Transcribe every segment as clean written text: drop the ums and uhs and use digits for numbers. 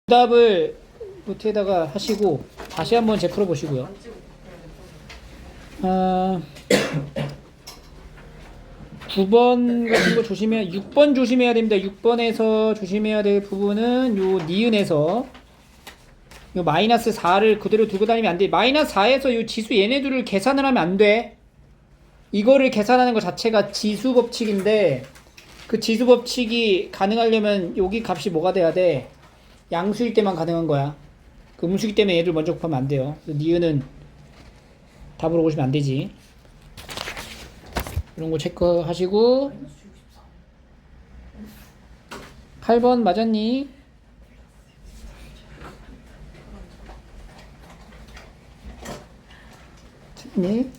답을 노트에다가 하시고 다시 한번 재풀어 보시고요. 9번 같은 거 조심해야, 6번 조심해야 됩니다. 6번에서 조심해야 될 부분은 요 니은에서 요 마이너스 4를 그대로 두고 다니면 안 돼. 마이너스 4에서 요 지수 얘네들을 계산을 하면 안 돼. 이거를 계산하는 것 자체가 지수 법칙인데, 그 지수 법칙이 가능하려면 여기 값이 뭐가 돼야 돼? 양수일 때만 가능한 거야. 그 음수기 때문에 얘들 먼저 곱하면 안 돼요. 니은은 답으로 오시면 안 되지. 이런 거 체크하시고. 8번 맞았니? 틀렸니?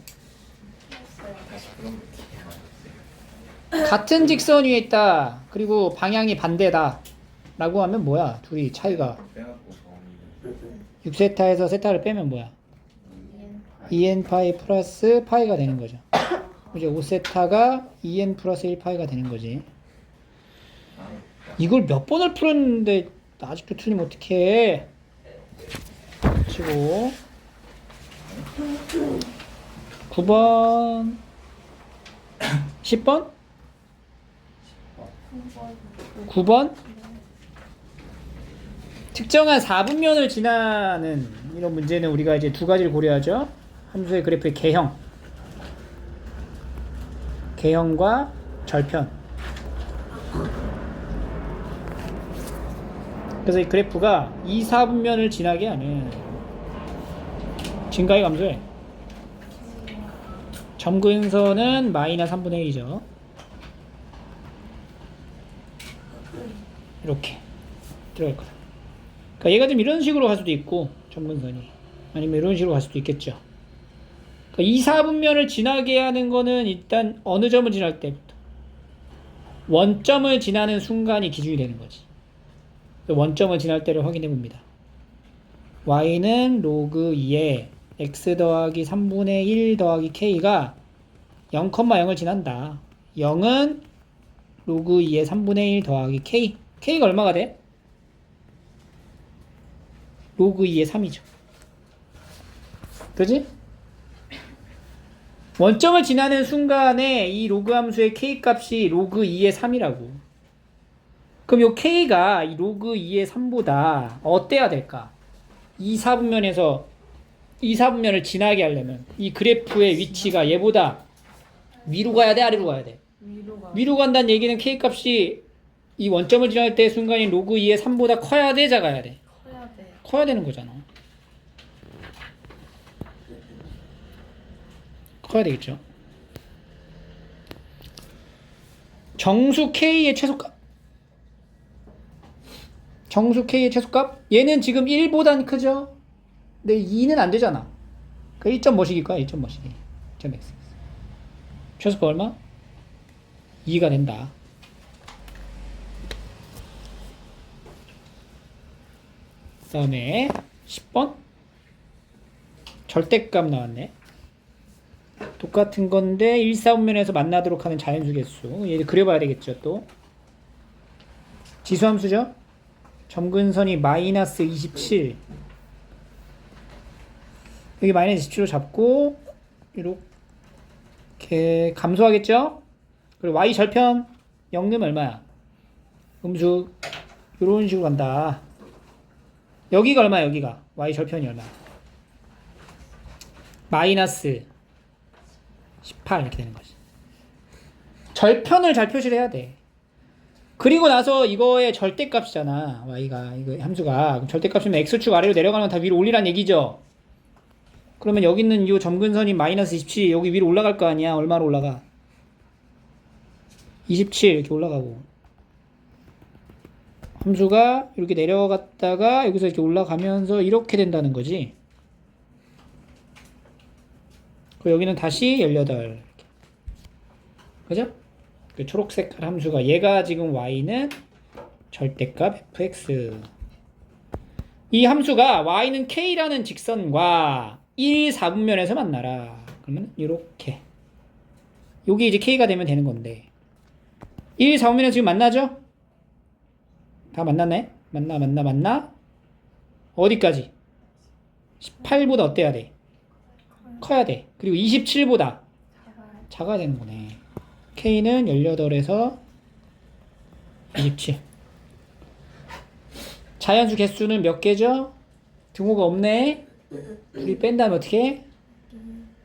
같은 직선 위에 있다. 그리고 방향이 반대다. 라고 하면 뭐야? 둘이 차이가 6세타에서 세타를 빼면 뭐야? 2n 파이 플러스 파이가 되는 거죠. 이제 5세타가 2n 플러스 1 파이가 되는 거지. 이걸 몇 번을 풀었는데 아직도 틀리면 어떡해. 치고 9번 10번? 9번? 특정한 4분면을 지나는 이런 문제는 우리가 이제 두 가지를 고려하죠. 함수의 그래프의 개형과 절편. 그래서 이 그래프가 2, 4분면을 지나게 하는 증가의 감소에 점근선은 마이너스 3분의 1이죠. 이렇게 들어갈 거다. 그러니까 얘가 좀 이런 식으로 갈 수도 있고, 점근선이 아니면 이런 식으로 갈 수도 있겠죠. 그러니까 2, 4분면을 지나게 하는 거는 일단 어느 점을 지날 때부터 원점을 지나는 순간이 기준이 되는 거지. 원점을 지날 때를 확인해 봅니다. y는 로그 2에 x 더하기 3분의 1 더하기 k가 0,0을 지난다. 0은 로그 2에 3분의 1 더하기 k. k가 얼마가 돼? 로그 2의 3이죠. 그지? 원점을 지나는 순간에 이 로그 함수의 k 값이 로그 2의 3이라고. 그럼 요 k가 이 로그 2의 3보다 어때야 될까? 2, 4분면을 지나게 하려면 이 그래프의 위치가 얘보다 위로 가야 돼? 아래로 가야 돼? 위로 간다는 얘기는 k 값이 이 원점을 지날 때 순간인 로그 2의 3보다 커야 돼? 작아야 돼? 커야 되는 거잖아. 커야 되겠죠. 정수 K의 최소값. 얘는 지금 1보단 크죠? 근데 2는 안 되잖아. 그 1점 뭐씩일 거야? 1점 뭐씩. 1.x. 최소값 얼마? 2가 된다. 그 다음에 10번. 절대값 나왔네. 똑같은 건데 1, 4분면에서 만나도록 하는 자연수 개수. 얘 그려봐야 되겠죠. 또 지수함수죠. 점근선이 마이너스 27, 여기 마이너스 27로 잡고 이렇게 감소하겠죠. 그리고 y 절편 0 넣으면 얼마야? 음수. 이런 식으로 간다. 여기가 얼마야? 여기가 y 절편이 얼마? 마이너스 18 이렇게 되는 거지. 절편을 잘 표시를 해야 돼. 그리고 나서 이거의 절대값이잖아. y가 이거 함수가. 그럼 절대값이면 x축 아래로 내려가는 건 다 위로 올리란 얘기죠. 그러면 여기 있는 이 점근선이 마이너스 27 여기 위로 올라갈 거 아니야. 얼마로 올라가? 27 이렇게 올라가고, 함수가 이렇게 내려갔다가 여기서 이렇게 올라가면서 이렇게 된다는 거지. 그리고 여기는 다시 18. 그죠? 그 초록색깔 함수가, 얘가 지금 y는 절대값 fx. 이 함수가 y는 k라는 직선과 1, 4분면에서 만나라. 그러면 이렇게 여기 이제 k가 되면 되는 건데, 1, 4분면에서 지금 만나죠? 다 만났네? 만나. 어디까지? 18보다 어때야 돼? 커야 돼. 그리고 27보다 작아야 되는 거네. K는 18에서 27. 자연수 개수는 몇 개죠? 등호가 없네. 둘이 뺀 다음에 어떻게 해?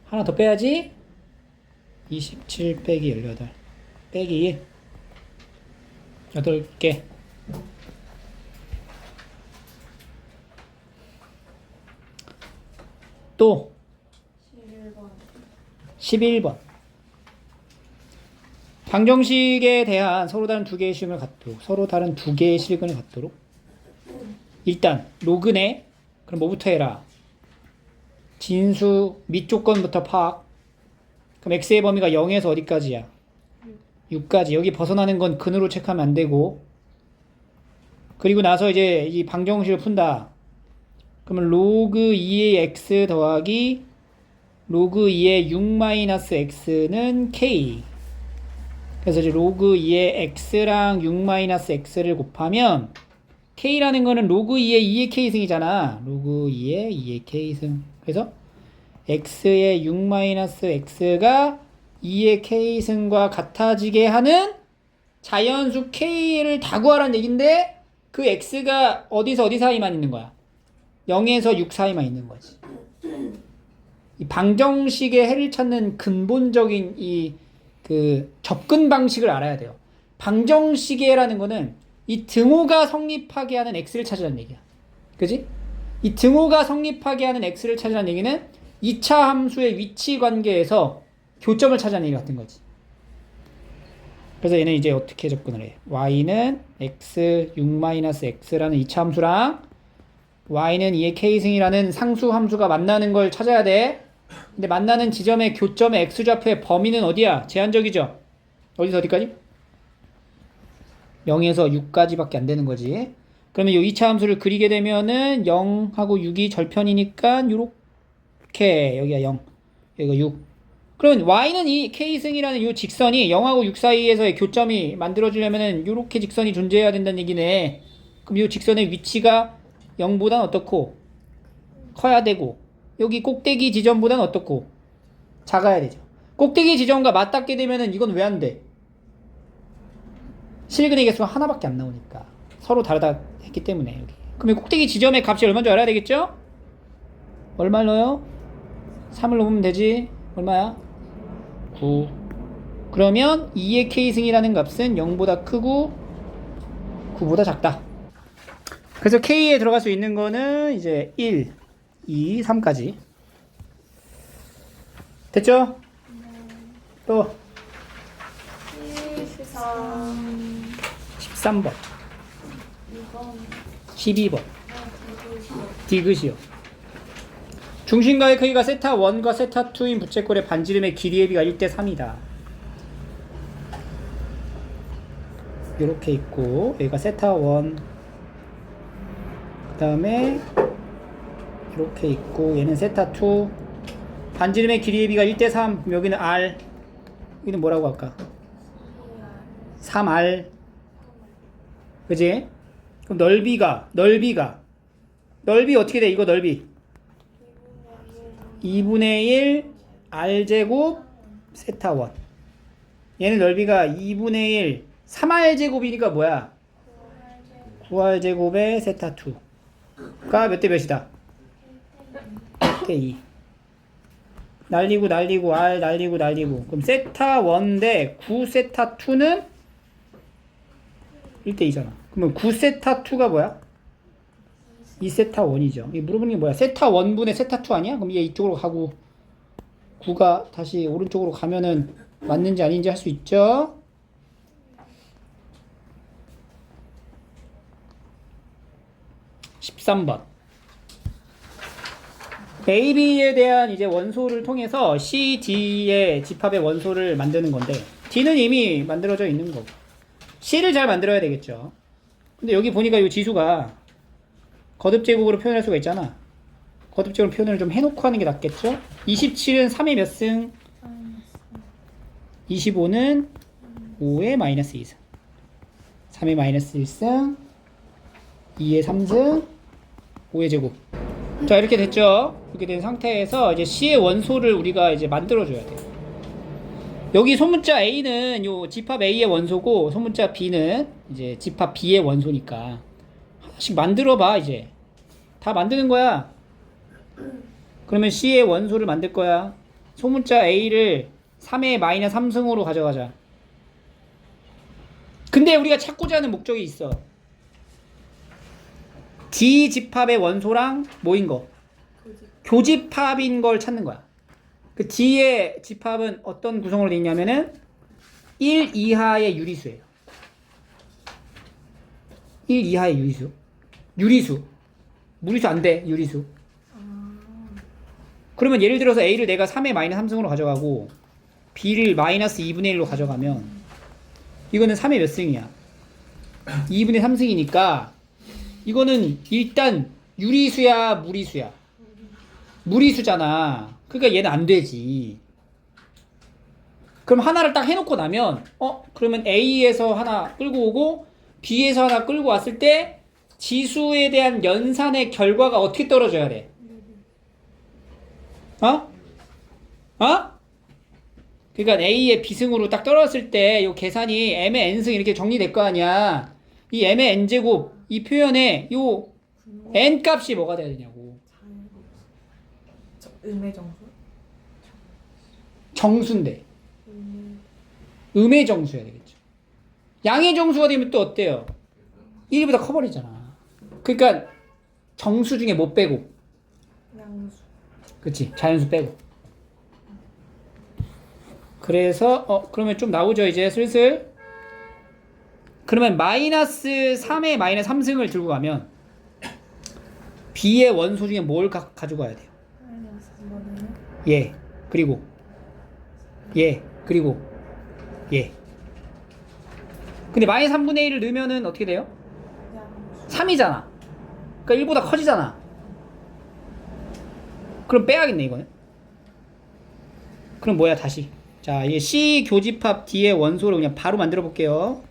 하나 더 빼야지. 27 빼기 18 빼기 1. 8개. 또 11번. 방정식에 대한 서로 다른 두 개의 시험을 갖도록, 서로 다른 두 개의 실근을 갖도록. 일단 로그네. 그럼 뭐부터 해라? 진수 밑 조건부터 파악. 그럼 x의 범위가 0에서 어디까지야? 6까지. 여기 벗어나는 건 근으로 체크하면 안 되고. 그리고 나서 이제 이 방정식을 푼다. 그러면 로그 2의 x 더하기 로그 2의 6-x는 k. 그래서 이제 로그 2의 x랑 6-x를 곱하면 k라는 거는 로그 2의 2의 k승이잖아. 로그 2의 2의 k승. 그래서 x의 6-x가 2의 k승과 같아지게 하는 자연수 k를 다 구하라는 얘기인데 그 x가 어디서 어디 사이만 있는 거야? 0에서 6 사이만 있는 거지. 이 방정식의 해를 찾는 근본적인 이 그 접근 방식을 알아야 돼요. 방정식의라는 거는 이 등호가 성립하게 하는 x를 찾으라는 얘기야. 그지? 이 등호가 성립하게 하는 x를 찾으라는 얘기는 2차 함수의 위치 관계에서 교점을 찾으라는 얘기 같은 거지. 그래서 얘는 이제 어떻게 접근을 해? y는 x 6-x라는 2차 함수랑 y는 2의 k승이라는 상수 함수가 만나는 걸 찾아야 돼. 근데 만나는 지점의 교점의 x좌표의 범위는 어디야? 제한적이죠? 어디서 어디까지? 0에서 6까지밖에 안 되는 거지. 그러면 이 2차 함수를 그리게 되면은 0하고 6이 절편이니까 요렇게 여기가 0, 여기가 6. 그러면 y는 이 k승이라는 이 직선이 0하고 6 사이에서의 교점이 만들어지려면은 요렇게 직선이 존재해야 된다는 얘기네. 그럼 이 직선의 위치가 0보단 어떻고? 커야 되고, 여기 꼭대기 지점보단 어떻고? 작아야 되죠. 꼭대기 지점과 맞닿게 되면은 이건 왜 안 돼? 실근의 개수가 하나밖에 안 나오니까. 서로 다르다 했기 때문에 여기. 그럼 꼭대기 지점의 값이 얼마인지 알아야 되겠죠? 얼마를 넣어요? 3을 넣으면 되지. 얼마야? 9. 그러면 2의 k승이라는 값은 0보다 크고 9보다 작다. 그래서 k에 들어갈 수 있는 거는 이제 1, 2, 3까지. 됐죠? 또 13번 12번 디귿이요. 중심가의 크기가 세타 1과 세타 2인 부채꼴의 반지름의 길이의 비가 1:3이다. 이렇게 있고 여기가 세타 1, 그 다음에 이렇게 있고 얘는 세타 2. 반지름의 길이의 비가 1:3. 여기는 r. 여기는 뭐라고 할까? 3r. 그지? 그럼 넓이 어떻게 돼? 이거 넓이 2분의 1 r제곱 세타 1. 얘는 넓이가 2분의 1 3r제곱이니까 뭐야? 9r제곱의 세타 2가 몇 대 몇이다? 1대 2. 날리고 r 날리고. 그럼 세타 1 대 9세타 2는 1대 2잖아. 그러면 9세타 2가 뭐야? 2세타 1이죠. 이 물어보는 게 뭐야? 세타 1분의 세타 2 아니야? 그럼 얘 이쪽으로 가고 9가 다시 오른쪽으로 가면은 맞는지 아닌지 할 수 있죠? (13번) A, B에 대한 이제 원소를 통해서 C, D의 집합의 원소를 만드는 건데 D는 이미 만들어져 있는 거고 C를 잘 만들어야 되겠죠. 근데 여기 보니까 이 지수가 거듭제곱으로 표현할 수가 있잖아. 거듭제곱으로 표현을 좀 해놓고 하는 게 낫겠죠. 27은 3의 몇 승? 25는 5의 마이너스 2승. 3의 마이너스 1승, 2의 3승, 5의 제곱. 자, 이렇게 됐죠? 이렇게 된 상태에서 이제 C의 원소를 우리가 이제 만들어줘야 돼요. 여기 소문자 A는 요 집합 A의 원소고, 소문자 B는 이제 집합 B의 원소니까. 하나씩 만들어봐, 이제. 다 만드는 거야. 그러면 C의 원소를 만들 거야. 소문자 A를 3의 마이너스 3승으로 가져가자. 근데 우리가 찾고자 하는 목적이 있어. D 집합의 원소랑 뭐인 거? 교집합인 걸 찾는 거야. 그 D의 집합은 어떤 구성으로 되어 있냐면은 1 이하의 유리수예요. 1 이하의 유리수. 유리수. 무리수 안 돼, 유리수. 그러면 예를 들어서 A를 내가 3의 마이너스 3승으로 가져가고 B를 마이너스 2분의 1로 가져가면 이거는 3의 몇 승이야? 2분의 3승이니까 이거는 일단 유리수야, 무리수야? 무리수잖아. 그러니까 얘는 안 되지. 그럼 하나를 딱 해놓고 나면 그러면 A에서 하나 끌고 오고 B에서 하나 끌고 왔을 때 지수에 대한 연산의 결과가 어떻게 떨어져야 돼? 그러니까 A의 B승으로 딱 떨어졌을 때 이 계산이 M의 N승 이렇게 정리될 거 아니야. 이 M의 N제곱 이 표현에 요 N 값이 뭐가 돼야 되냐고. 음의 정수? 정수인데. 음의 정수여야 되겠죠. 양의 정수가 되면 또 어때요? 1보다 커버리잖아. 그러니까 정수 중에 뭐 빼고? 양수. 그치, 자연수 빼고. 그래서 그러면 좀 나오죠 이제 슬슬. 그러면 마이너스 3의 마이너스 3승을 들고 가면 B의 원소 중에 뭘 가지고 가야 돼요? 마이너스 뭐는? 예, 그리고 예, 그리고 예. 근데 마이너스 3분의 1을 넣으면은 어떻게 돼요? 양수. 3이잖아. 그러니까 1보다 커지잖아. 그럼 빼야겠네 이거는. 그럼 뭐야 다시. 자, 이게 C 교집합 D의 원소를 그냥 바로 만들어 볼게요.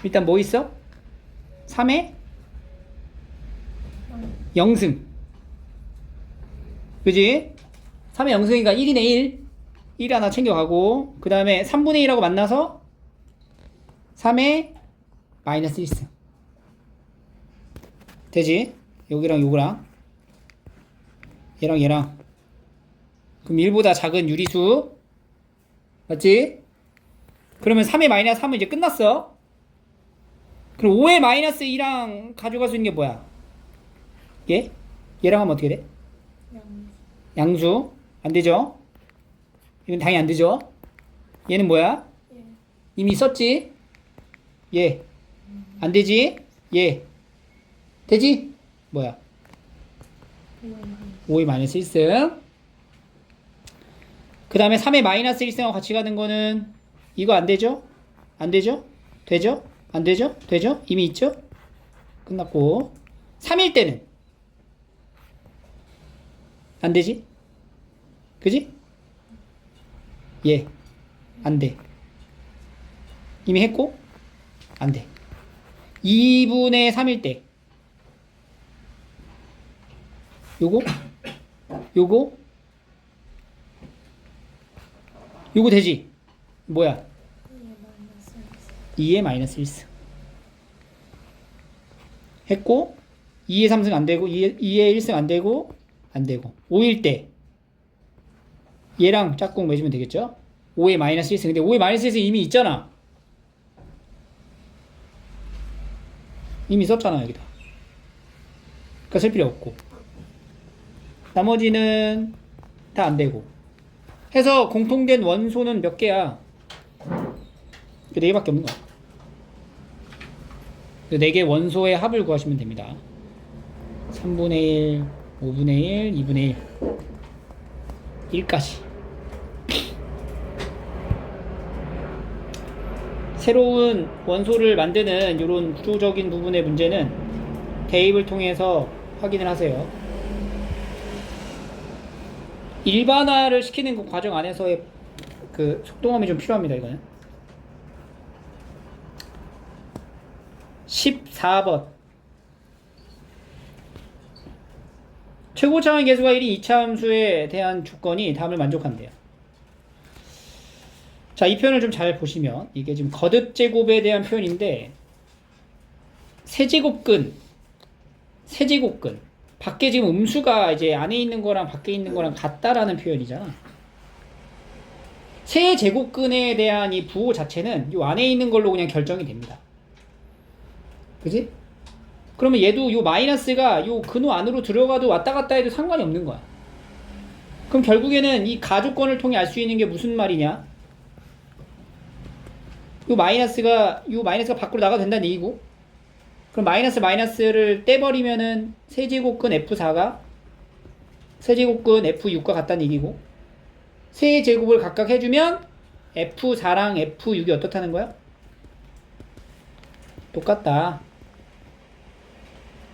일단 뭐 있어? 3의 0승. 그지? 3의 0승이니까 1이네 1. 1 하나 챙겨가고 그 다음에 3분의 1하고 만나서 3의 마이너스 1승. 되지? 여기랑 요거랑 얘랑 얘랑. 그럼 1보다 작은 유리수. 맞지? 그러면 3의 마이너스 3은 이제 끝났어. 그럼 5의 마이너스 2랑 가져갈 수 있는 게 뭐야? 얘? 얘랑 하면 어떻게 돼? 양수. 양수. 안 되죠? 이건 당연히 안 되죠? 얘는 뭐야? 예. 이미 썼지? 얘. 안 되지? 얘. 되지? 뭐야? 5의 마이너스 1승. 그 다음에 3의 마이너스 1승하고 같이 가는 거는 이거 안 되죠? 안 되죠? 되죠? 안 되죠? 되죠? 이미 있죠? 끝났고 3일 때는 안 되지? 그지? 예. 안 돼. 이미 했고 안 돼. 2분의 3일 때 요거 되지? 뭐야? 2의 마이너스 1승 했고 2의 3승 안 되고 2의 1승 안 되고 5일 때 얘랑 짝꿍 맺으면 되겠죠? 5의 마이너스 1승. 근데 5의 마이너스 1승 이미 있잖아. 이미 썼잖아 여기다. 그러니까 쓸 필요 없고 나머지는 다 안 되고 해서 공통된 원소는 몇 개야? 4개밖에 없는 거야. 4개 원소의 합을 구하시면 됩니다. 3분의 1, 5분의 1, 2분의 1 1까지. 새로운 원소를 만드는 이런 구조적인 부분의 문제는 대입을 통해서 확인을 하세요. 일반화를 시키는 그 과정 안에서의 그 속도감이 좀 필요합니다. 이거는 14번 최고차원 계수가 1인 이차 함수에 대한 조건이 다음을 만족한대요. 자, 이 표현을 좀 잘 보시면 이게 지금 거듭 제곱에 대한 표현인데 세제곱근 밖에 지금 음수가 이제 안에 있는 거랑 밖에 있는 거랑 같다라는 표현이잖아. 세제곱근에 대한 이 부호 자체는 이 안에 있는 걸로 그냥 결정이 됩니다. 그지? 그러면 얘도 요 마이너스가 요 근호 안으로 들어가도 왔다 갔다 해도 상관이 없는 거야. 그럼 결국에는 이 가조건을 통해 알 수 있는 게 무슨 말이냐? 요 마이너스가 밖으로 나가도 된다는 얘기고, 그럼 마이너스를 떼버리면은 세제곱근 F4가 세제곱근 F6과 같다는 얘기고, 세제곱을 각각 해주면 F4랑 F6이 어떻다는 거야? 똑같다.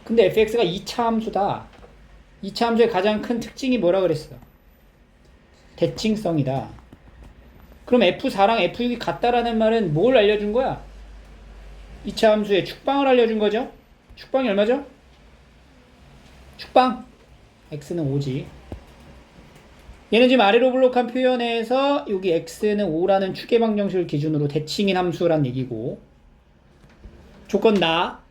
근데 fx가 2차 함수다. 2차 함수의 가장 큰 특징이 뭐라 그랬어? 대칭성이다. 그럼 F4랑 F6이 같다라는 말은 뭘 알려준 거야? 2차 함수의 축방을 알려준 거죠? 축방이 얼마죠? 축방 x는 5지. 얘는 지금 아래로 블록한 표현에서 여기 x는 5라는 추계 방정식을 기준으로 대칭인 함수란 얘기고, 조건 나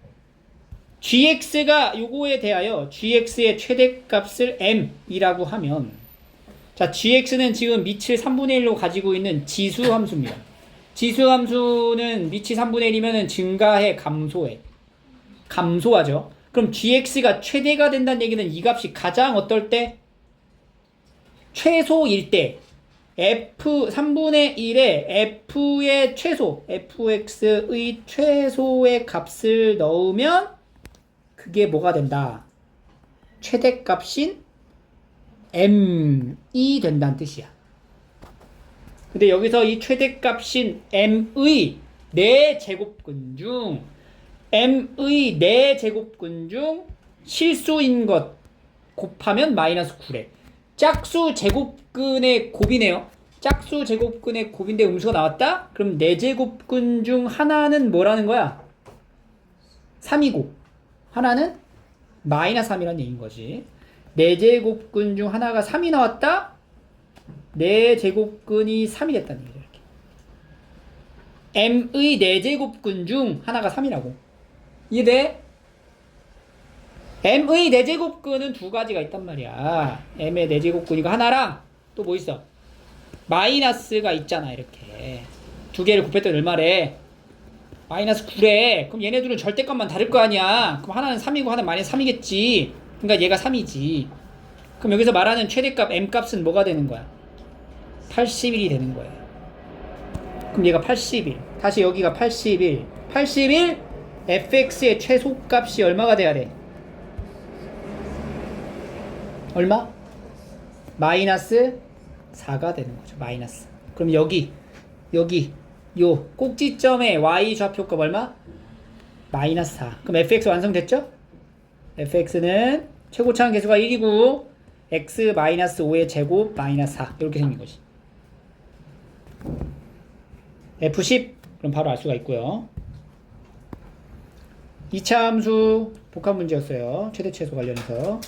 gx가 요거에 대하여 gx의 최대값을 m이라고 하면, 자, gx는 지금 밑을 3분의 1로 가지고 있는 지수 함수입니다. 지수 함수는 밑이 3분의 1이면 증가해, 감소해? 감소하죠. 그럼 gx가 최대가 된다는 얘기는 이 값이 가장 어떨 때? 최소일 때. f 3분의 1에 f의 최소, fx의 최소의 값을 넣으면 그게 뭐가 된다? 최대값인 m이 된다는 뜻이야. 근데 여기서 이 최대값인 m의 4제곱근 중 m의 4제곱근 중 실수인 것 곱하면 마이너스 9래. 짝수 제곱근의 곱이네요. 짝수 제곱근의 곱인데 음수가 나왔다? 그럼 4제곱근 중 하나는 뭐라는 거야? 3이고 하나는 마이너스 3이라는 얘기인 거지. 4제곱근 중 하나가 3이 나왔다? 4제곱근이 3이 됐다는 얘기죠. 이렇게. m의 4제곱근 중 하나가 3이라고. 이해돼? m의 4제곱근은 두 가지가 있단 말이야. m의 4제곱근이가 하나랑 또 뭐 있어? 마이너스가 있잖아. 이렇게 두 개를 곱했더니 얼마래? 마이너스 9래. 그럼 얘네들은 절대값만 다를 거 아니야. 그럼 하나는 3이고 하나는 마이너스 3이겠지. 그러니까 얘가 3이지. 그럼 여기서 말하는 최대값 m값은 뭐가 되는 거야? 81이 되는 거야. 그럼 얘가 81. 다시 여기가 81. 81 fx의 최소값이 얼마가 돼야 돼? 얼마? 마이너스 4가 되는 거죠. 마이너스. 그럼 여기 요 꼭지점의 y 좌표값 얼마? 마이너스 4. 그럼 fx 완성됐죠? fx는 최고차원 계수가 1이고 x 마이너스 5의 제곱 마이너스 4 이렇게 생긴 거지. F10 그럼 바로 알 수가 있고요. 2차 함수 복합 문제였어요. 최대 최소 관련해서.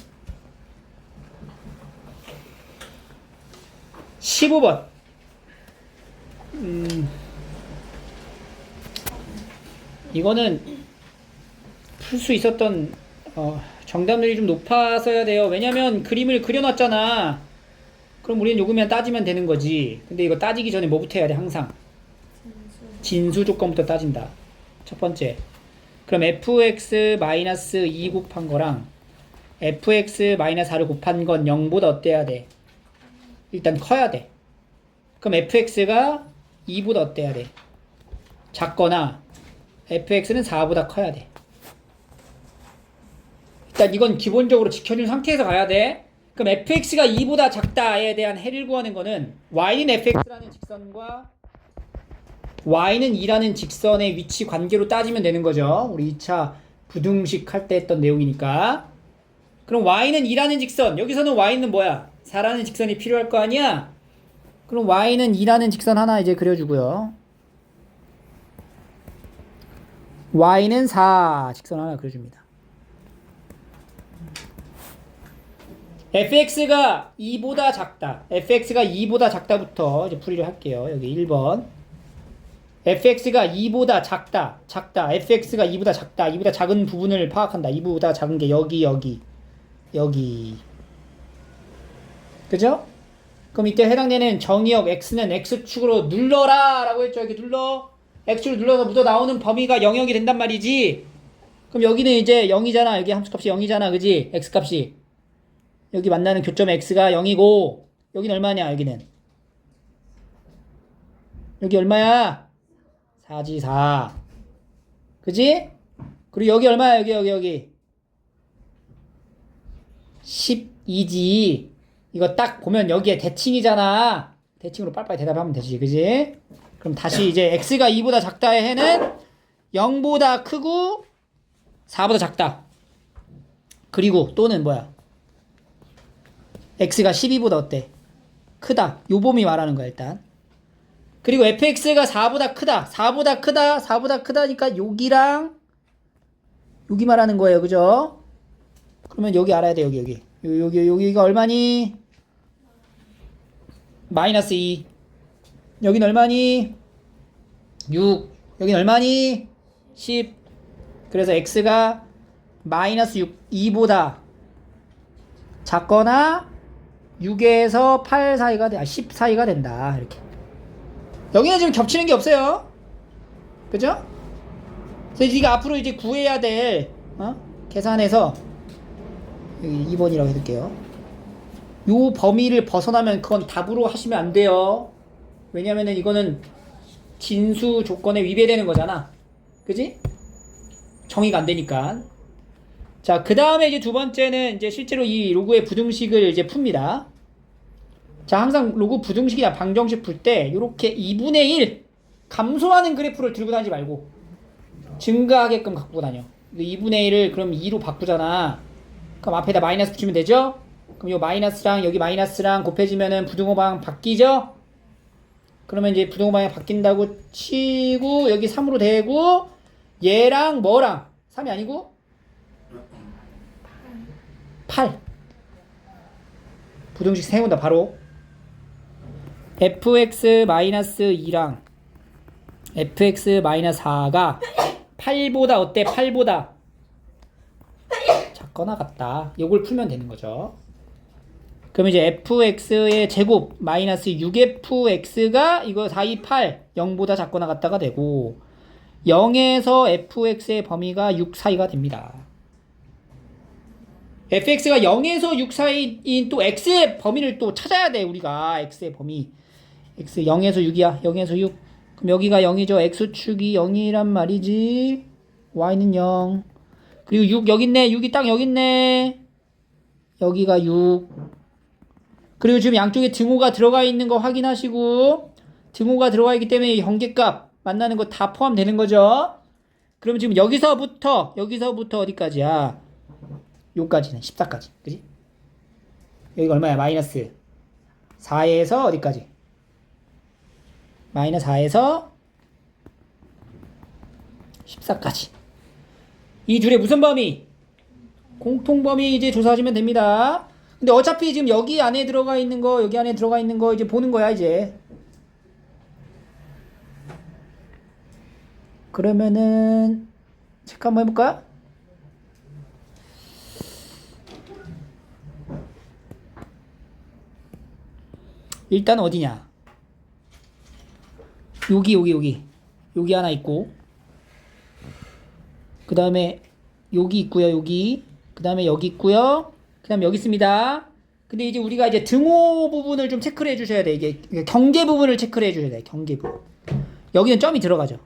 15번. 이거는 풀 수 있었던 정답률이 좀 높았어야 돼요. 왜냐면 그림을 그려놨잖아. 그럼 우리는 요거만 따지면 되는 거지. 근데 이거 따지기 전에 뭐부터 해야 돼? 항상 진수 조건부터 따진다. 첫 번째, 그럼 fx-2 곱한 거랑 fx-4를 곱한 건 0보다 어때야 돼? 일단 커야 돼. 그럼 fx가 2보다 어때야 돼? 작거나 fx는 4보다 커야 돼. 일단 이건 기본적으로 지켜준 상태에서 가야 돼. 그럼 fx가 2보다 작다에 대한 해를 구하는 거는 y는 fx라는 직선과 y는 2라는 직선의 위치 관계로 따지면 되는 거죠. 우리 2차 부등식 할 때 했던 내용이니까. 그럼 y는 2라는 직선, 여기서는 y는 뭐야? 4라는 직선이 필요할 거 아니야? 그럼 y는 2라는 직선 하나 이제 그려주고요. y는 4 직선 하나 그려줍니다. fx가 2보다 작다. fx가 2보다 작다부터 이제 풀이를 할게요. 여기 1번. fx가 2보다 작다. 작다. fx가 2보다 작다. 2보다 작은 부분을 파악한다. 2보다 작은 게 여기. 그죠? 그럼 이때 해당되는 정의역 x는 x축으로 눌러라 라고 했죠. 이렇게 눌러. x축으로 눌러서 묻어 나오는 범위가 영역이 된단 말이지. 그럼 여기는 이제 0이잖아. 여기 함수값이 0이잖아. 그지? x값이. 여기 만나는 교점 x가 0이고 여기는 얼마냐? 여기는. 여기 얼마야? 4지 4. 그지? 그리고 여기 얼마야? 여기. 12지. 이거 딱 보면 여기에 대칭이잖아. 대칭으로 빨리빨리 대답하면 되지. 그지? 그럼 다시 이제 x가 2보다 작다의 해는 0보다 크고 4보다 작다. 그리고 또는 뭐야? x가 12보다 어때? 크다. 요 범위 말하는 거야 일단. 그리고 fx가 4보다 크다. 4보다 크다니까 여기랑 여기 말하는 거예요. 그죠? 그러면 여기 알아야 돼. 여기가 얼마니? 마이너스 2. 여긴 얼마니? 6. 여긴 얼마니? 10. 그래서 x가 마이너스 2보다 작거나 6에서 8 사이가 10 사이가 된다. 이렇게. 여기는 지금 겹치는 게 없어요. 그죠? 그래서 네가 앞으로 이제 구해야 될 계산해서 여기 2번이라고 해둘게요. 요 범위를 벗어나면 그건 답으로 하시면 안 돼요. 왜냐면은 이거는 진수 조건에 위배되는 거잖아. 그지? 정의가 안 되니까. 자, 그 다음에 이제 두 번째는 이제 실제로 이 로그의 부등식을 이제 풉니다. 자, 항상 로그 부등식이나 방정식 풀 때 요렇게 2분의 1 감소하는 그래프를 들고 다니지 말고 증가하게끔 갖고 다녀. 2분의 1을 그럼 2로 바꾸잖아. 그럼 앞에다 마이너스 붙이면 되죠? 그럼 요 마이너스랑 여기 마이너스랑 곱해지면은 부등호방 바뀌죠? 그러면 이제 부등호방이 바뀐다고 치고 여기 3으로 대고 얘랑 뭐랑 3이 아니고 8 부등식 세운다 바로. fx-2랑 fx-4가 8보다 어때? 8보다 작거나 같다. 요걸 풀면 되는 거죠. 그러면 이제 fx의 제곱 마이너스 6fx가 이거 4, 2, 8 0보다 작거나 같다가 되고 0에서 fx의 범위가 6 사이가 됩니다. fx가 0에서 6 사이인 또 x의 범위를 또 찾아야 돼. 우리가 x의 범위 x 0에서 6이야. 0에서 6. 그럼 여기가 0이죠. x축이 0이란 말이지. y는 0. 그리고 6 여기 있네. 6이 딱 여기 있네. 여기가 6. 그리고 지금 양쪽에 등호가 들어가 있는 거 확인하시고 등호가 들어가 있기 때문에 현계값 만나는 거 다 포함되는 거죠. 그러면 지금 여기서부터 어디까지야? 요까지는 14까지. 그지? 여기가 얼마야? 마이너스 4에서 어디까지? 마이너스 4에서 14까지. 이 둘의 무슨 범위? 공통범위 이제 조사하시면 됩니다. 근데 어차피 지금 여기 안에 들어가 있는 거, 여기 안에 들어가 있는 거 이제 보는 거야, 이제. 그러면은 체크 한번 해볼까? 일단 어디냐? 여기 하나 있고, 그 다음에 여기 있고요, 여기. 그 다음에 여기 있고요. 그 다음에 여기 있습니다. 근데 이제 우리가 이제 등호 부분을 좀 체크를 해주셔야 돼. 이게 경계 부분을 체크를 해줘야 돼. 경계 부분. 여기는 점이 들어가죠.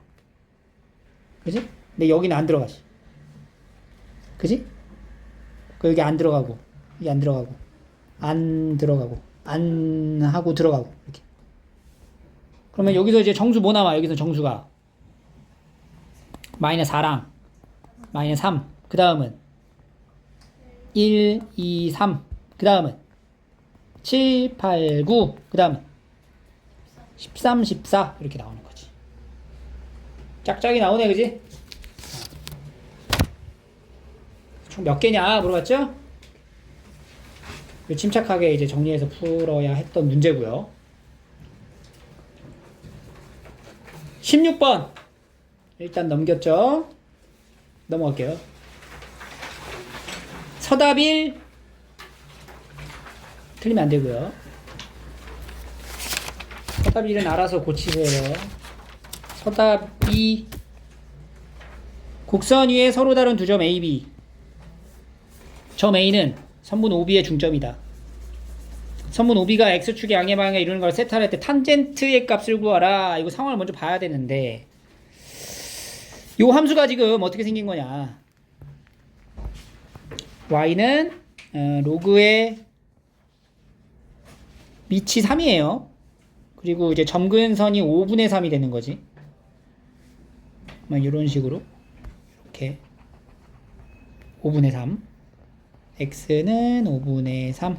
그지? 근데 여기는 안 들어가지. 그지? 여기 안 들어가고, 여기 안 들어가고, 안 들어가고, 안 하고 들어가고, 이렇게. 그러면 여기서 이제 정수 뭐 나와? 여기서 정수가 마이너스 4랑 마이너스 3. 그 다음은 1, 2, 3. 그 다음은 7, 8, 9. 그 다음은 13, 14. 이렇게 나오는 거지. 짝짝이 나오네, 그지? 총 몇 개냐 물어봤죠? 침착하게 이제 정리해서 풀어야 했던 문제고요. 16번 일단 넘겼죠. 넘어갈게요. 서답 1 틀리면 안 되고요. 서답 1은 알아서 고치세요. 서답 2 곡선 위에 서로 다른 두 점 A, B. 점 A는 선분 OB의 중점이다. 선분 OB가 X축의 양의 방향에 이루는 걸 세타할 때 탄젠트의 값을 구하라. 이거 상황을 먼저 봐야 되는데 요 함수가 지금 어떻게 생긴 거냐. Y는 로그의 밑이 3이에요. 그리고 이제 점근선이 5분의 3이 되는 거지. 이런 식으로 이렇게 5분의 3 x는 5분의 3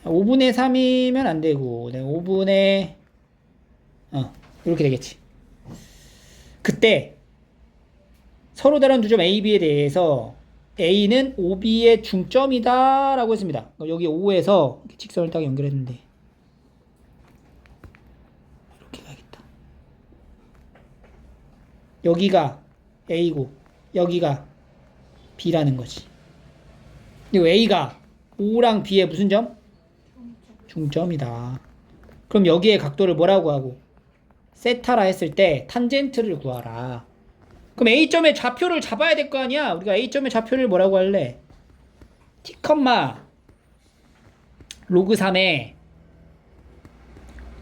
5분의 3이면 안 되고 5분의 이렇게 되겠지. 그때 서로 다른 두 점 A, B에 대해서 A는 OB의 중점이다 라고 했습니다. 여기 O에서 직선을 딱 연결했는데 이렇게 가야겠다. 여기가 A고 여기가 B라는 거지. 그리고 A가 O랑 B의 무슨 점? 중점이다. 그럼 여기에 각도를 뭐라고 하고? 세타라 했을 때 탄젠트를 구하라. 그럼 A점의 좌표를 잡아야 될 거 아니야? 우리가 A점의 좌표를 뭐라고 할래? T, 로그 3에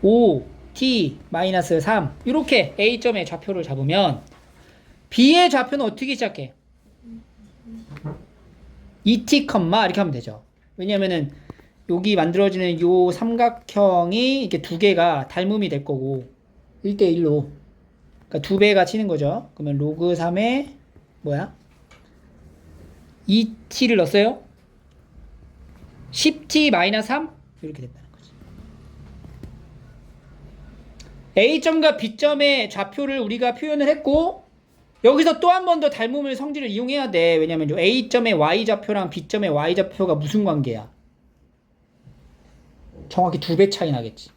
5, T, 마이너스 3 이렇게 A점의 좌표를 잡으면 B의 좌표는 어떻게 시작해? 2T, 이렇게 하면 되죠. 왜냐면은 여기 만들어지는 요 삼각형이 이렇게 두 개가 닮음이 될 거고 1대1로 그러니까 2배가 치는 거죠. 그러면 로그 3에 뭐야? 2t를 넣었어요. 10t 마이너스 3 이렇게 된다는 거지. A점과 B점의 좌표를 우리가 표현을 했고 여기서 또 한 번 더 닮음을 성질을 이용해야 돼. 왜냐면 요 A점의 Y좌표랑 B점의 Y좌표가 무슨 관계야? 정확히 2배 차이 나겠지.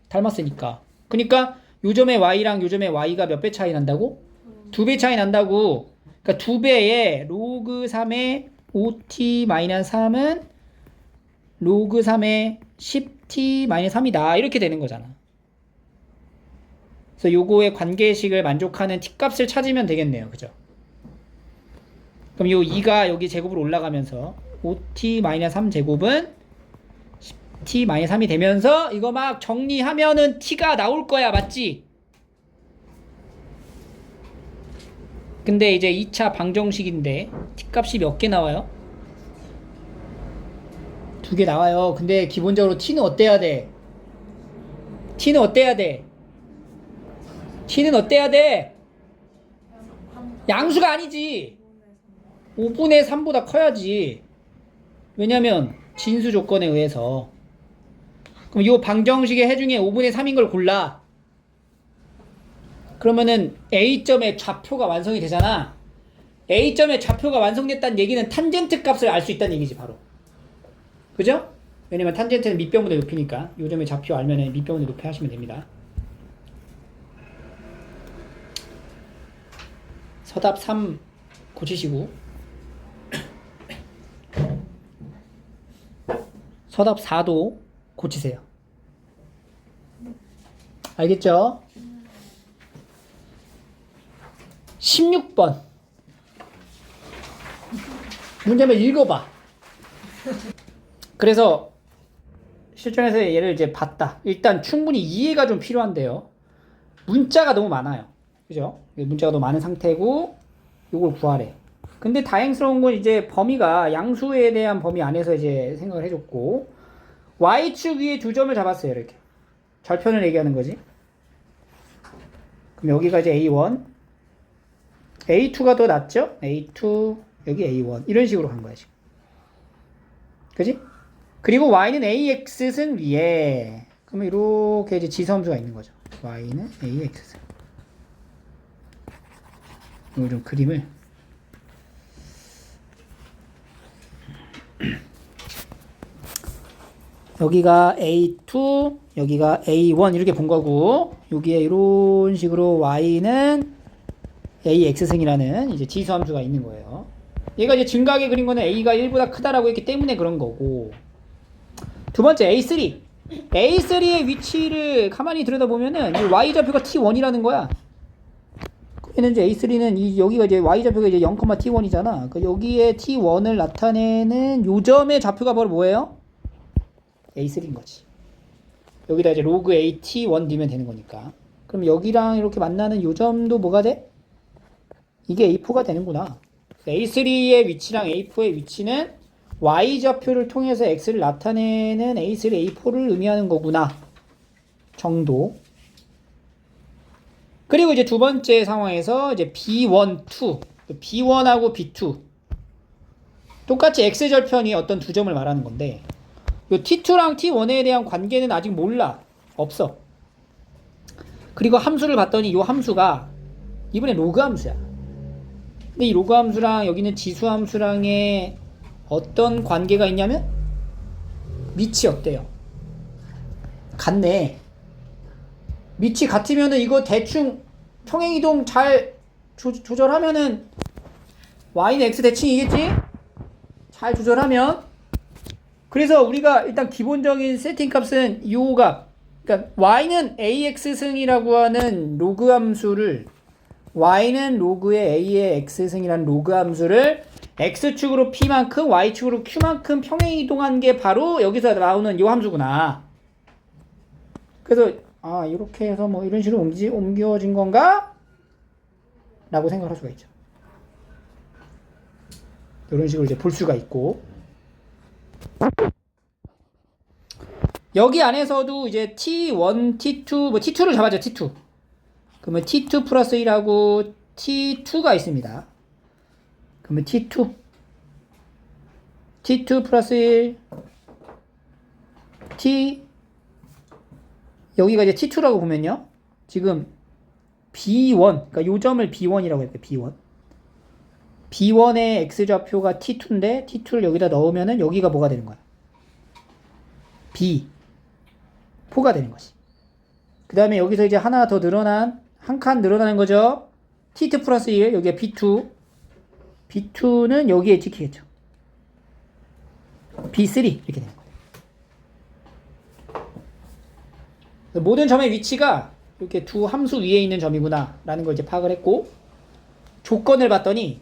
닮았으니까. 그러니까 요 점의 Y랑 요 점의 Y가 몇 배 차이 난다고? 2배 차이 난다고. 그러니까 2배의 로그 3의 5t-3은 로그 3의 10t-3이다. 이렇게 되는 거잖아. 그래서 요거의 관계식을 만족하는 t값을 찾으면 되겠네요. 그죠? 그럼 요 2가 여기 제곱으로 올라가면서 5t-3 제곱은 t-3이 되면서 이거 막 정리하면은 t가 나올 거야. 맞지? 근데 이제 2차 방정식인데 t값이 몇 개 나와요? 2개 나와요. 근데 기본적으로 t는 어때야 돼? t는 어때야 돼? t는 어때야 돼? 양수가 아니지. 5분의 3보다 커야지. 왜냐면 진수 조건에 의해서. 그럼 이 방정식의 해 중에 5분의 3인 걸 골라. 그러면은 A점의 좌표가 완성이 되잖아. A점의 좌표가 완성됐다는 얘기는 탄젠트 값을 알 수 있다는 얘기지 바로. 그죠? 왜냐면 탄젠트는 밑변분의 높이니까 요 점의 좌표 알면은 밑변분의 높이 하시면 됩니다. 서답 3 고치시고 서답 4도 고치세요. 알겠죠? 16번 문제만 읽어봐. 그래서 실전에서 얘를 이제 봤다. 일단 충분히 이해가 좀 필요한데요. 문자가 너무 많아요. 그죠? 문자가 너무 많은 상태고 이걸 구하래. 근데 다행스러운 건 이제 범위가 양수에 대한 범위 안에서 이제 생각을 해줬고 Y축 위에 두 점을 잡았어요. 이렇게 절편을 얘기하는 거지. 그럼 여기가 이제 A1 A2가 더 낫죠? A2 여기 A1 이런 식으로 간 거야 지금. 그지? 그리고 Y는 AX승 위에 그러면 이렇게 이제 지섬수가 있는 거죠. Y는 AX승 이거 좀 그림을 여기가 A2 여기가 A1 이렇게 본 거고 여기에 이런 식으로 Y는 AX승이라는 이제 지수함수가 있는 거예요. 얘가 이제 증가하게 그린 거는 A가 1보다 크다라고 했기 때문에 그런 거고 두 번째 A3 A3의 위치를 가만히 들여다보면은 이 Y좌표가 T1이라는 거야. 그러면 이제 A3는 여기가 이제 Y좌표가 이제 0,T1이잖아. 그 여기에 T1을 나타내는 요점의 좌표가 바로 뭐예요? A3인 거지. 여기다 이제 로그 AT1 넣으면 되는 거니까. 그럼 여기랑 이렇게 만나는 요점도 뭐가 돼? 이게 A4가 되는구나. A3의 위치랑 A4의 위치는 Y좌표를 통해서 X를 나타내는 A3, A4를 의미하는 거구나. 정도. 그리고 이제 두 번째 상황에서 이제 B1, 2. B1하고 B2. 똑같이 X절편이 어떤 두 점을 말하는 건데, 요 T2랑 T1에 대한 관계는 아직 몰라. 없어. 그리고 함수를 봤더니 이 함수가 이번에 로그 함수야. 근데 이 로그 함수랑 여기는 지수 함수랑의 어떤 관계가 있냐면 밑이 어때요? 같네. 밑이 같으면은 이거 대충 평행이동 잘 조절하면은 y는 x 대칭이겠지? 잘 조절하면. 그래서 우리가 일단 기본적인 세팅 값은 요 값. 그러니까 y는 ax승이라고 하는 로그 함수를 y는 로그의 a의 x승이라는 로그 함수를 x축으로 p만큼 y축으로 q만큼 평행이동한 게 바로 여기서 나오는 요 함수구나. 그래서 이렇게 해서 뭐 이런 식으로 옮겨진 건가? 라고 생각할 수가 있죠. 이런 식으로 이제 볼 수가 있고. 여기 안에서도 이제 T1, T2, 뭐 T2를 잡아줘, T2. 그러면 T2 플러스 1하고 T2가 있습니다. 그러면 T2 플러스 1, 여기가 이제 T2라고 보면요. 지금 B1, 그러니까 요 점을 B1이라고 할게요, B1. B1의 X좌표가 T2인데, T2를 여기다 넣으면은 여기가 뭐가 되는 거야? B4가 되는 것이. 그 다음에 여기서 이제 하나 더 한 칸 늘어나는 거죠. T2 플러스 1, 여기가 B2. B2는 여기에 찍히겠죠. B3, 이렇게 되는 거예요. 모든 점의 위치가 이렇게 두 함수 위에 있는 점이구나, 라는 걸 이제 파악을 했고, 조건을 봤더니,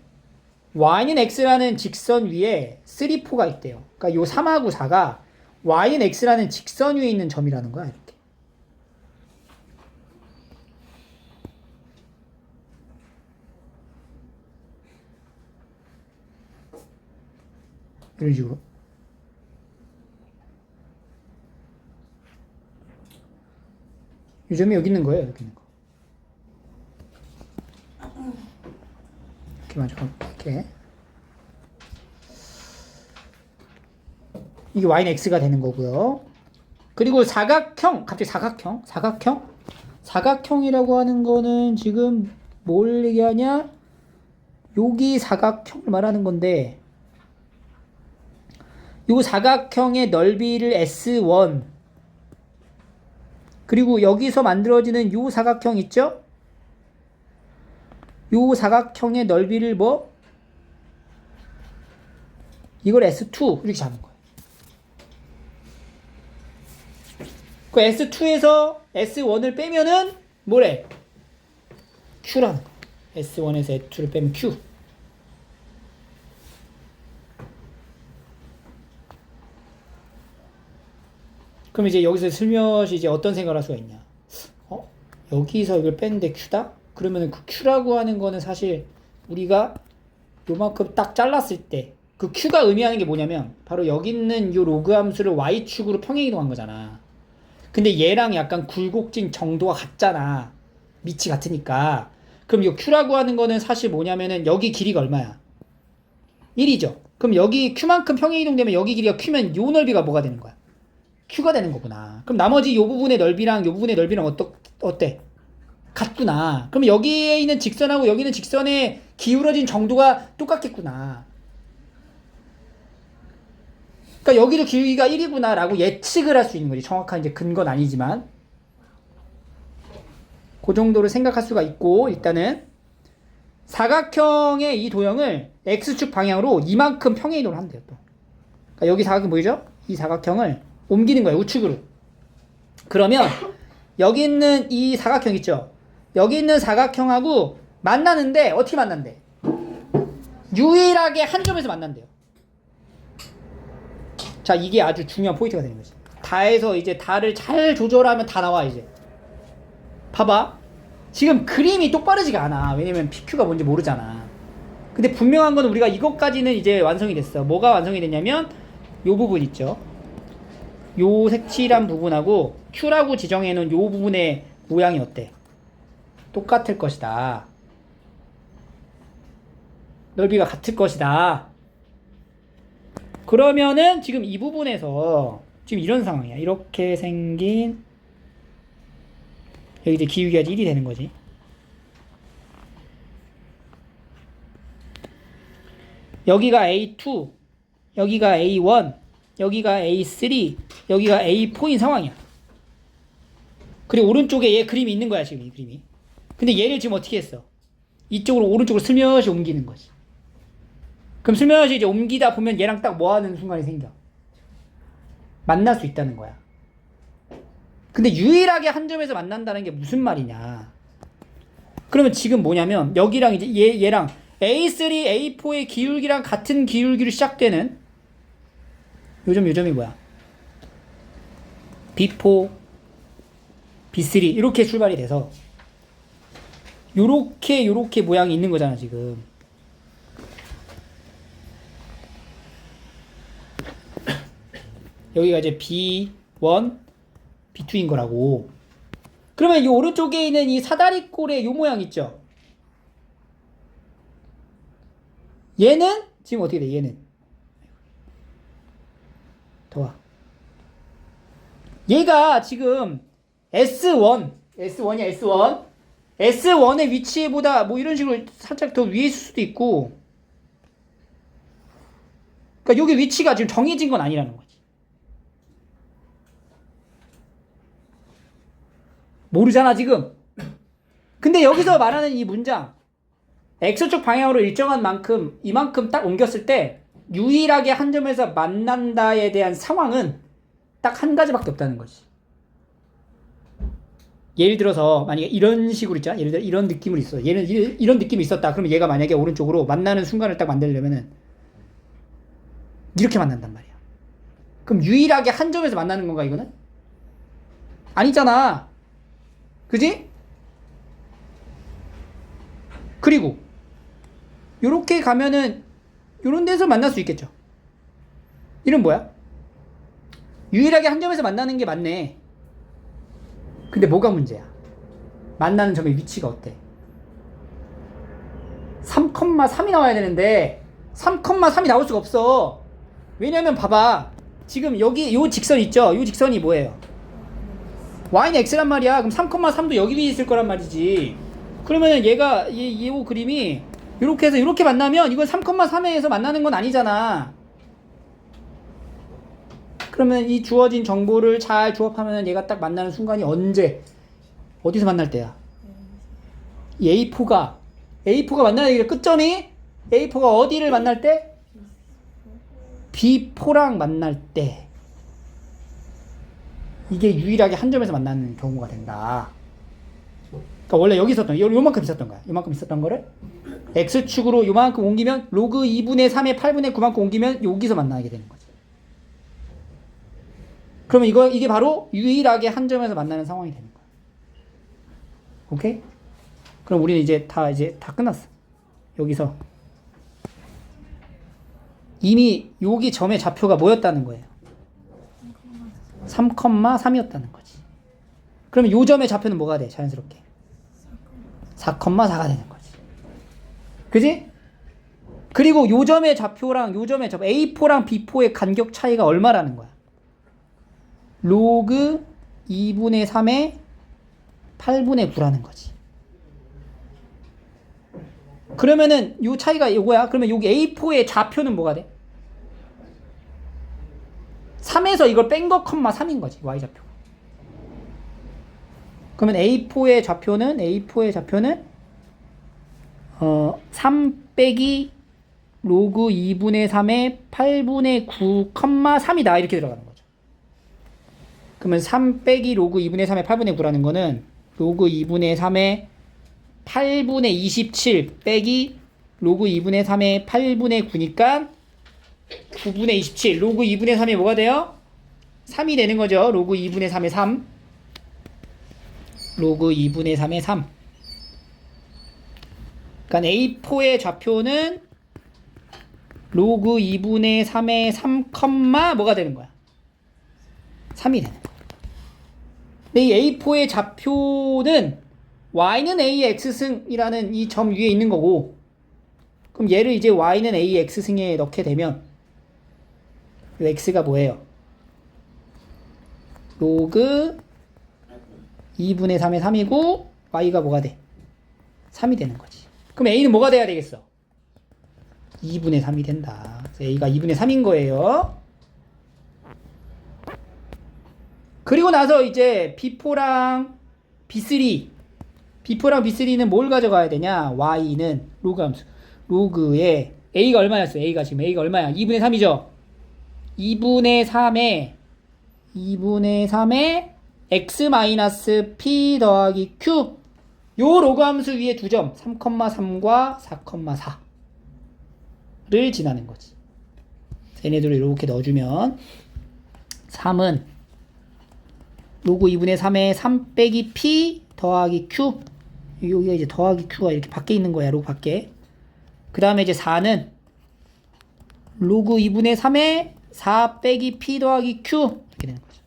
y는 x라는 직선 위에 3, 4가 있대요. 그러니까 요 3하고 4가 y는 x라는 직선 위에 있는 점이라는 거야, 이렇게. 이런 식으로. 이 점이 여기 있는 거예요, 여기 있는 거. 이렇게 먼저 이렇게. 이게 y는 x가 되는 거고요. 그리고 사각형, 갑자기 사각형이라고 하는 거는 지금 뭘 얘기하냐? 여기 사각형을 말하는 건데, 요 사각형의 넓이를 S1, 그리고 여기서 만들어지는 요 사각형 있죠? 요 사각형의 넓이를 뭐? 이걸 S2 이렇게 잡은 거예요. 그 S2에서 S1을 빼면은 뭐래? Q라는 거. S1에서 S2를 빼면 Q. 그럼 이제 여기서 슬며시 이제 어떤 생각을 할 수가 있냐? 여기서 이걸 뺐는데 Q다? 그러면은 그 Q라고 하는 거는 사실 우리가 요만큼 딱 잘랐을 때 그 Q가 의미하는 게 뭐냐면 바로 여기 있는 요 로그 함수를 Y축으로 평행이동한 거잖아. 근데 얘랑 약간 굴곡진 정도가 같잖아. 밑이 같으니까. 그럼 요 Q라고 하는 거는 사실 뭐냐면은 여기 길이가 얼마야? 1이죠. 그럼 여기 Q만큼 평행이동되면 여기 길이가 Q면 요 넓이가 뭐가 되는 거야? Q가 되는 거구나. 그럼 나머지 요 부분의 넓이랑 요 부분의 넓이랑 어때? 같구나. 그럼 여기에 있는 직선하고 여기 있는 직선의 기울어진 정도가 똑같겠구나. 그러니까 여기도 기울기가 1이구나 라고 예측을 할 수 있는 거지. 정확한 이제 근거는 아니지만 그 정도로 생각할 수가 있고, 일단은 사각형의 이 도형을 X축 방향으로 이만큼 평행이동을 한대요. 또 그러니까 여기 사각형 보이죠? 이 사각형을 옮기는 거예요, 우측으로. 그러면 여기 있는 이 사각형 있죠? 여기 있는 사각형하고 만나는데 어떻게 만난대? 유일하게 한 점에서 만난대요. 자, 이게 아주 중요한 포인트가 되는 거지. 다에서 이제 다를 잘 조절하면 다 나와. 이제 봐봐, 지금 그림이 똑바르지가 않아. 왜냐면 PQ가 뭔지 모르잖아. 근데 분명한 건 우리가 이것까지는 이제 완성이 됐어. 뭐가 완성이 됐냐면 요 부분 있죠, 요 색칠한 부분하고 Q라고 지정해 놓은 요 부분의 모양이 어때? 똑같을 것이다. 넓이가 같을 것이다. 그러면은 지금 이 부분에서 지금 이런 상황이야. 이렇게 생긴, 여기 이제 기울기가 1이 되는 거지. 여기가 A2, 여기가 A1, 여기가 A3, 여기가 A4인 상황이야. 그리고 오른쪽에 얘 그림이 있는 거야, 지금 이 그림이. 근데 얘를 지금 어떻게 했어? 이쪽으로 오른쪽으로 슬며시 옮기는 거지. 그럼 슬며시 이제 옮기다 보면 얘랑 딱 뭐 하는 순간이 생겨? 만날 수 있다는 거야. 근데 유일하게 한 점에서 만난다는 게 무슨 말이냐? 그러면 지금 뭐냐면 여기랑 이제 얘랑 A3, A4의 기울기랑 같은 기울기로 시작되는 요점이 뭐야? B4, B3 이렇게 출발이 돼서 요렇게 모양이 있는 거잖아, 지금. 여기가 이제 B1, B2인 거라고. 그러면 이 오른쪽에 있는 이 사다리꼴의 요 모양 있죠? 얘는 지금 어떻게 돼? 얘는 더와. 얘가 지금 S1이야, S1. S1의 위치보다 뭐 이런 식으로 살짝 더 위에 있을 수도 있고. 그러니까 여기 위치가 지금 정해진 건 아니라는 거지. 모르잖아, 지금. 근데 여기서 말하는 이 문장, X축 방향으로 일정한 만큼, 이만큼 딱 옮겼을 때 유일하게 한 점에서 만난다에 대한 상황은 딱 한 가지밖에 없다는 거지. 예를 들어서 만약에 이런 식으로 있잖아. 예를 들어 이런 느낌으로 있어. 얘는 이런 느낌이 있었다. 그러면 얘가 만약에 오른쪽으로 만나는 순간을 딱 만들려면은 이렇게 만난단 말이야. 그럼 유일하게 한 점에서 만나는 건가, 이거는? 아니잖아. 그지? 그리고 요렇게 가면은 요런 데서 만날 수 있겠죠. 이런 뭐야? 유일하게 한 점에서 만나는 게 맞네. 근데 뭐가 문제야? 만나는 점의 위치가 어때? 3,3이 나와야 되는데 3,3이 나올 수가 없어. 왜냐면 봐봐, 지금 여기 요 직선 있죠? 요 직선이 뭐예요? y는 x란 말이야. 그럼 3,3도 여기 위에 있을 거란 말이지. 그러면은 얘가 이 그림이 이렇게 해서 이렇게 만나면 이건 3,3에서 만나는 건 아니잖아. 그러면 이 주어진 정보를 잘 조합하면 얘가 딱 만나는 순간이 언제, 어디서 만날 때야? 이 A4가 만나는 게 끝점이 A4가 어디를 만날 때? B4랑 만날 때. 이게 유일하게 한 점에서 만나는 경우가 된다. 그러니까 원래 여기 있었던, 요만큼 있었던 거야. 요만큼 있었던 거를 X축으로 요만큼 옮기면 로그 2분의 3의 8분의 9만큼 옮기면 여기서 만나게 되는 거지. 그러면 이게 바로 유일하게 한 점에서 만나는 상황이 되는 거야. 오케이? 그럼 우리는 이제 다 끝났어. 여기서 이미 여기 점의 좌표가 뭐였다는 거예요? 3,3이었다는 거지. 그러면 요 점의 좌표는 뭐가 돼? 자연스럽게 4,4가 되는 거지. 그지? 그리고 요 점의 좌표랑 요 점의 좌표 A4랑 B4의 간격 차이가 얼마라는 거야? 로그 2분의 3의 8분의 9라는 거지. 그러면은 요 차이가 요거야. 그러면 여기 A4의 좌표는 뭐가 돼? 3에서 이걸 뺀 거 컴마 3인 거지. Y좌표. 그러면 A4의 좌표는 3 빼기 로그 2분의 3의 8분의 9, 3이다. 이렇게 들어가는 거죠. 그러면 3 빼기 로그 2분의 3의 8분의 9라는 거는 로그 2분의 3의 8분의 27 빼기 로그 2분의 3의 8분의 9니까 9분의 27. 로그 2분의 3이 뭐가 돼요? 3이 되는 거죠. 로그 2분의 3의 3. 로그 2분의 3의 3. 그러니까 A4의 좌표는 로그 2분의 3의 3, 뭐가 되는 거야? 3이 되는 거야. 근데 이 A4의 좌표는 y는 a의 x승이라는 이 점 위에 있는 거고, 그럼 얘를 이제 y는 a의 x승에 넣게 되면 이 x가 뭐예요? 로그 2분의 3의 3이고 y가 뭐가 돼? 3이 되는 거지. 그럼 a는 뭐가 돼야 되겠어? 2분의 3이 된다. 그래서 a가 2분의 3인 거예요. 그리고 나서 이제 B4랑 B3는 뭘 가져가야 되냐? y는 로그 함수. 로그에 a가 얼마였어? a가 얼마야? 2분의 3이죠? 2분의 3에 x-p 더하기 q. 요 로그 함수 위에 두 점 3,3과 4,4를 지나는 거지. 얘네들을 이렇게 넣어주면 3은 로그 2분의 3에 3 빼기 p 더하기 q. 여기가 이제 더하기 q가 이렇게 밖에 있는 거야. 로그 밖에. 그 다음에 이제 4는 로그 2분의 3에 4 빼기 p 더하기 q. 이렇게 되는 거죠.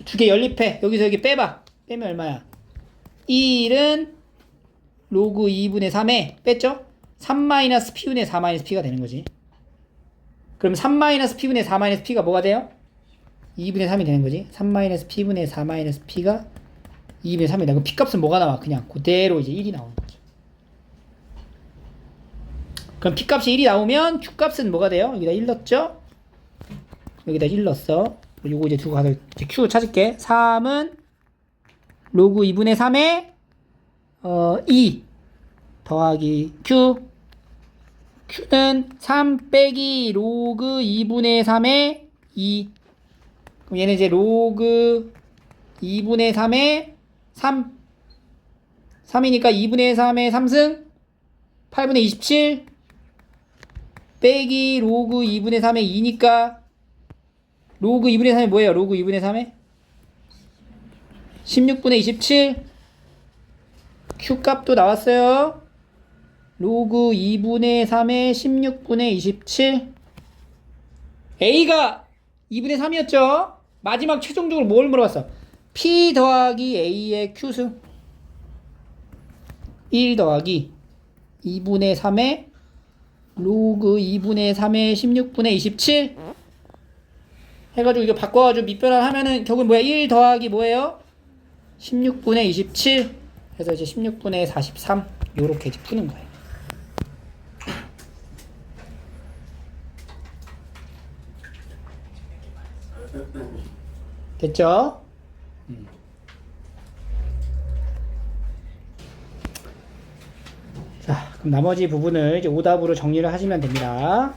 두 개 연립해. 여기서 여기 빼봐. 빼면 얼마야? 1은 로그 2분의 3에 뺐죠? 3-p분의 4-p가 되는 거지. 그럼 3-p분의 4-p가 뭐가 돼요? 2분의 3이 되는 거지. 3-p분의 4-p가 2분의 3이다. 그럼 p값은 뭐가 나와? 그냥 그대로 이제 1이 나오는 거죠. 그럼 p값이 1이 나오면 q값은 뭐가 돼요? 여기다 1 넣었죠? 여기다 1 넣었어. 요거 이제 두고 가서 이제 q 찾을게. 3은 로그 2분의 3에 2 더하기 q. q는 3 빼기 로그 2분의 3에 2. 그럼 얘는 이제 로그 2분의 3에 3. 3이니까 2분의 3에 3승 8분의 27 빼기 로그 2분의 3에 2니까 로그 2분의 3이 뭐예요? 로그 2분의 3에 16분의 27. q 값도 나왔어요. 로그 2분의 3에 16분의 27. a가 2분의 3이었죠? 마지막 최종적으로 뭘 물어봤어? p 더하기 a의 q승 1 더하기 2분의 3에 로그 2분의 3에 16분의 27 해가지고 이거 바꿔가지고 밑변환 하면은 결국은 뭐야? 1 더하기 뭐예요? 16분의 27 해서 이제 16분의 43 요렇게 이제 푸는 거예요. 됐죠? 자, 그럼 나머지 부분을 이제 오답으로 정리를 하시면 됩니다.